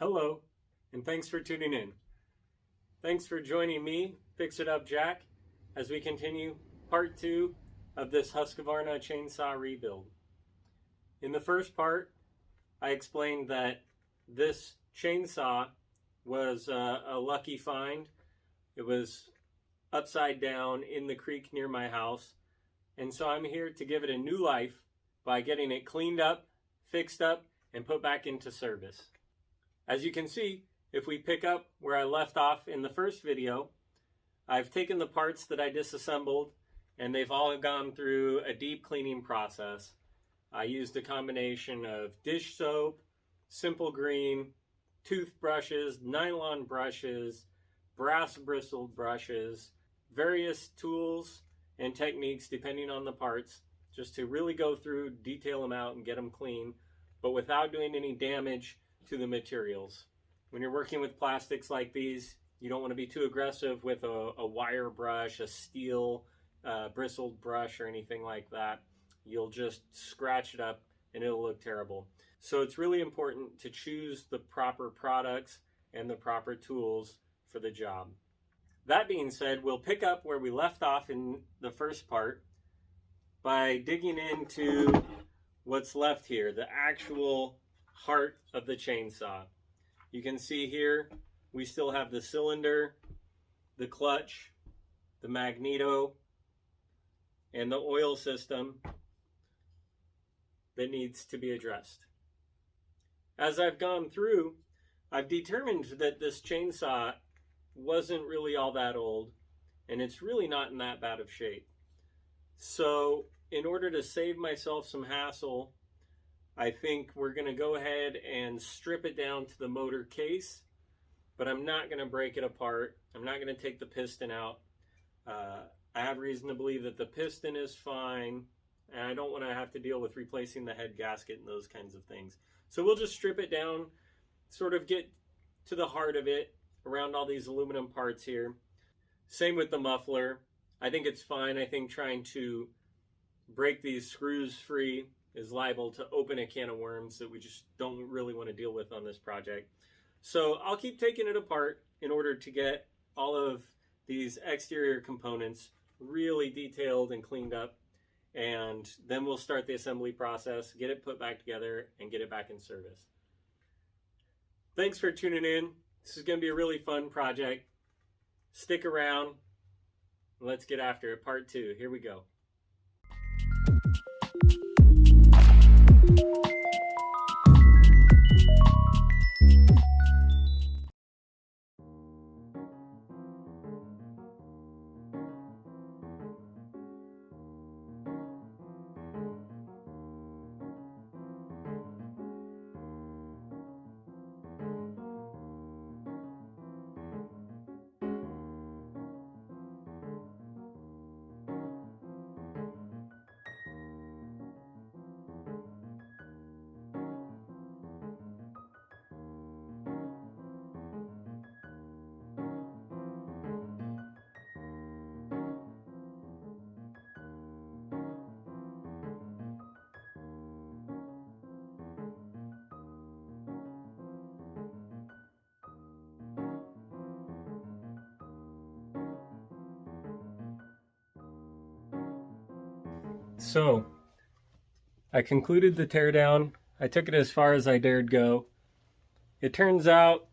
Hello, and thanks for tuning in. Thanks for joining me, Fix It Up Jack, as we continue part 2 of this Husqvarna chainsaw rebuild. In the first part, I explained that this chainsaw was a lucky find. It was upside down in the creek near my house, and so I'm here to give it a new life by getting it cleaned up, fixed up, and put back into service. As you can see, if we pick up where I left off in the first video, I've taken the parts that I disassembled and they've all gone through a deep cleaning process. I used a combination of dish soap, simple green, toothbrushes, nylon brushes, brass bristled brushes, various tools and techniques depending on the parts, just to really go through, detail them out and get them clean, but without doing any damage to the materials. When you're working with plastics like these, you don't want to be too aggressive with a wire brush, a steel bristled brush or anything like that. You'll just scratch it up and it'll look terrible. So it's really important to choose the proper products and the proper tools for the job. That being said, we'll pick up where we left off in the first part by digging into what's left here, the actual heart of the chainsaw. You can see here we still have the cylinder, the clutch, the magneto, and the oil system that needs to be addressed. As I've gone through, I've determined that this chainsaw wasn't really all that old, and it's really not in that bad of shape. So in order to save myself some hassle, I think we're going to go ahead and strip it down to the motor case, but I'm not going to break it apart. I'm not going to take the piston out. I have reason to believe that the piston is fine, and I don't want to have to deal with replacing the head gasket and those kinds of things. So we'll just strip it down, sort of get to the heart of it around all these aluminum parts here. Same with the muffler. I think it's fine. I think trying to break these screws free is liable to open a can of worms that we just don't really want to deal with on this project. So I'll keep taking it apart in order to get all of these exterior components really detailed and cleaned up, and then we'll start the assembly process, get it put back together, and get it back in service. Thanks for tuning in. This is going to be a really fun project. Stick around. Let's get after it. Part 2. Here we go. So I concluded the teardown. I took it as far as I dared go. It turns out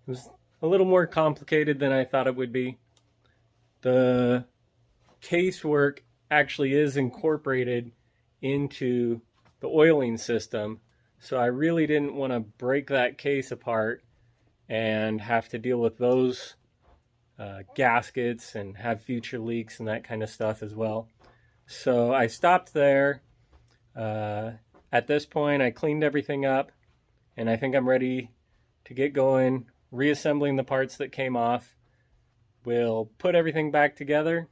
it was a little more complicated than I thought it would be. The casework actually is incorporated into the oiling system, so I really didn't want to break that case apart and have to deal with those gaskets and have future leaks and that kind of stuff as well. So I stopped there. At this point, I cleaned everything up, and I think I'm ready to get going, reassembling the parts that came off. We'll put everything back together,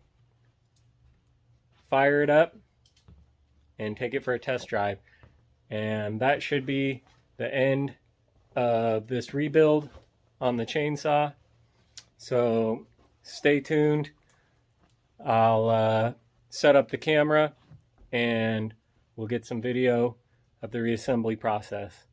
fire it up, and take it for a test drive. And that should be the end of this rebuild on the chainsaw. So stay tuned. I'll set up the camera and we'll get some video of the reassembly process.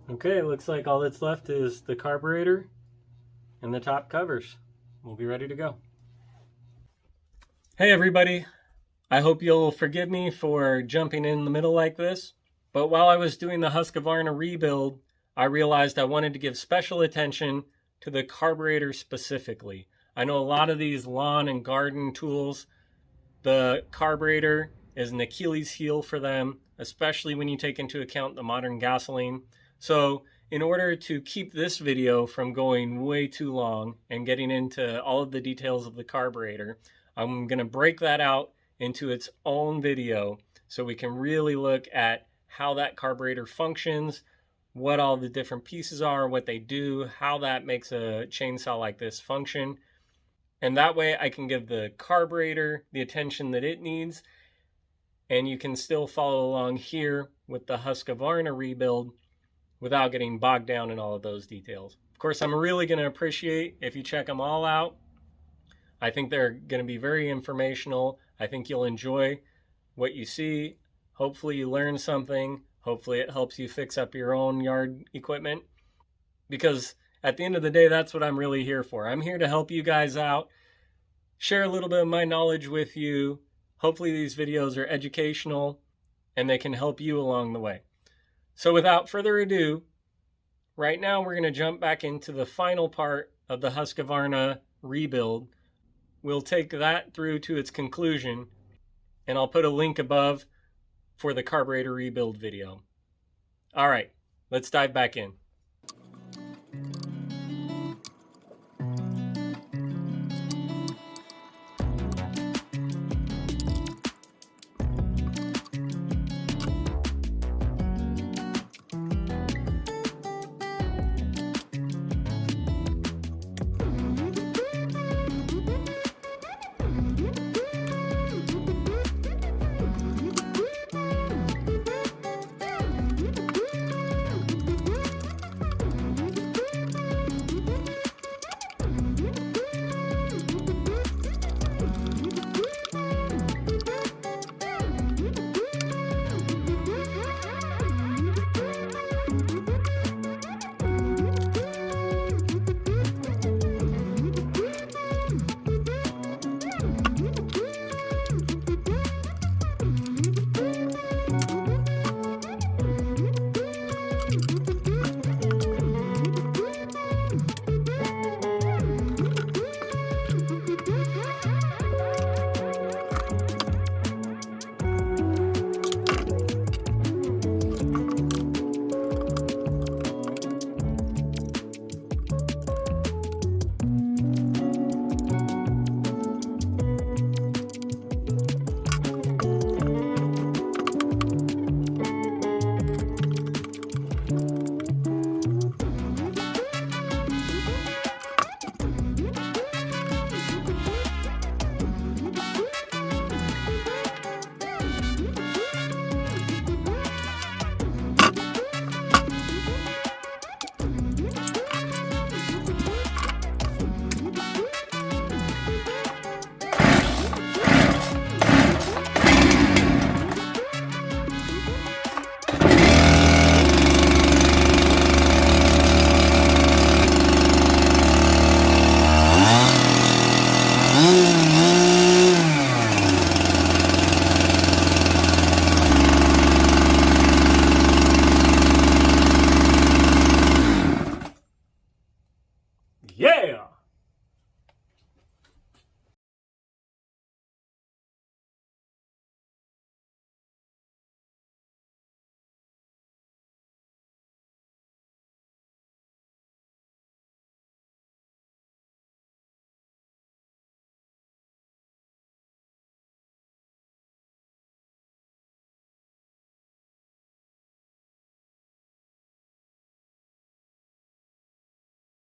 Okay, looks like all that's left is the carburetor and the top covers. We'll be ready to go. Hey everybody, I hope you'll forgive me for jumping in the middle like this, but while I was doing the Husqvarna rebuild, I realized I wanted to give special attention to the carburetor specifically. I know a lot of these lawn and garden tools, the carburetor is an Achilles heel for them, especially when you take into account the modern gasoline. So in order to keep this video from going way too long and getting into all of the details of the carburetor, I'm going to break that out into its own video so we can really look at how that carburetor functions, what all the different pieces are, what they do, how that makes a chainsaw like this function. And that way I can give the carburetor the attention that it needs, and you can still follow along here with the Husqvarna rebuild without getting bogged down in all of those details. Of course, I'm really going to appreciate if you check them all out. I think they're going to be very informational. I think you'll enjoy what you see. Hopefully you learn something. Hopefully it helps you fix up your own yard equipment. Because at the end of the day, that's what I'm really here for. I'm here to help you guys out, share a little bit of my knowledge with you. Hopefully these videos are educational and they can help you along the way. So without further ado, right now we're going to jump back into the final part of the Husqvarna rebuild. We'll take that through to its conclusion, and I'll put a link above for the carburetor rebuild video. All right, let's dive back in.